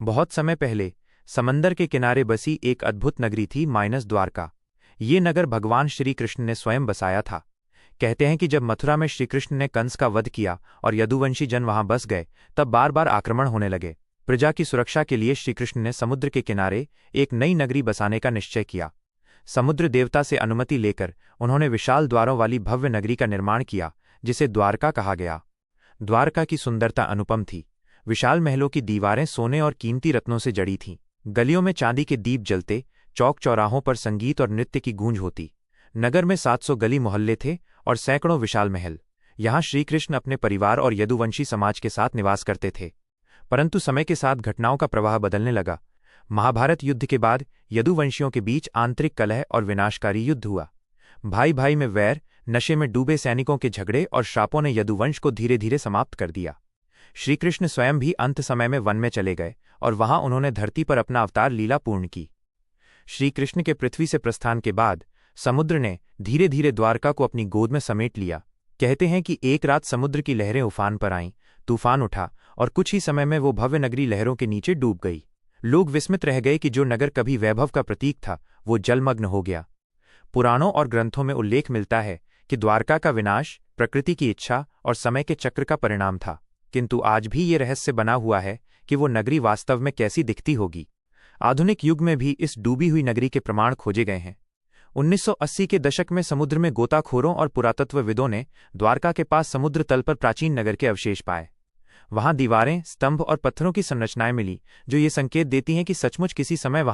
बहुत समय पहले समंदर के किनारे बसी एक अद्भुत नगरी थी द्वारका। ये नगर भगवान श्री कृष्ण ने स्वयं बसाया था। कहते हैं कि जब मथुरा में श्रीकृष्ण ने कंस का वध किया और यदुवंशी जन वहां बस गए, तब बार बार आक्रमण होने लगे। प्रजा की सुरक्षा के लिए श्रीकृष्ण ने समुद्र के किनारे एक नई नगरी बसाने का निश्चय किया। समुद्र देवता से अनुमति लेकर उन्होंने विशाल द्वारों वाली भव्य नगरी का निर्माण किया, जिसे द्वारका कहा गया। द्वारका की सुंदरता अनुपम थी। विशाल महलों की दीवारें सोने और कीमती रत्नों से जड़ी थीं। गलियों में चांदी के दीप जलते, चौक चौराहों पर संगीत और नृत्य की गूंज होती। नगर में 700 गली मोहल्ले थे और सैकड़ों विशाल महल। यहाँ श्रीकृष्ण अपने परिवार और यदुवंशी समाज के साथ निवास करते थे। परंतु समय के साथ घटनाओं का प्रवाह बदलने लगा। महाभारत युद्ध के बाद यदुवंशियों के बीच आंतरिक कलह और विनाशकारी युद्ध हुआ। भाई भाई में वैर, नशे में डूबे सैनिकों के झगड़े और श्रापों ने यदुवंश को धीरे धीरे समाप्त कर दिया। श्रीकृष्ण स्वयं भी अंत समय में वन में चले गए और वहां उन्होंने धरती पर अपना अवतार लीला पूर्ण की। श्रीकृष्ण के पृथ्वी से प्रस्थान के बाद समुद्र ने धीरे धीरे द्वारका को अपनी गोद में समेट लिया। कहते हैं कि एक रात समुद्र की लहरें उफान पर आईं, तूफान उठा और कुछ ही समय में वो भव्य नगरी लहरों के नीचे डूब गई। लोग विस्मित रह गए कि जो नगर कभी वैभव का प्रतीक था, वो जलमग्न हो गया। पुराणों और ग्रंथों में उल्लेख मिलता है कि द्वारका का विनाश प्रकृति की इच्छा और समय के चक्र का परिणाम था, किंतु आज भी ये रहस्य बना हुआ है कि वो नगरी वास्तव में कैसी दिखती होगी। आधुनिक युग में भी इस डूबी हुई नगरी के प्रमाण खोजे गए हैं। 1980 के दशक में समुद्र में गोताखोरों और पुरातत्वविदों ने द्वारका के पास समुद्र तल पर प्राचीन नगर के अवशेष पाए। वहां दीवारें, स्तंभ और पत्थरों की संरचनाएं मिली, जो ये संकेत देती हैं कि सचमुच किसी समय वहां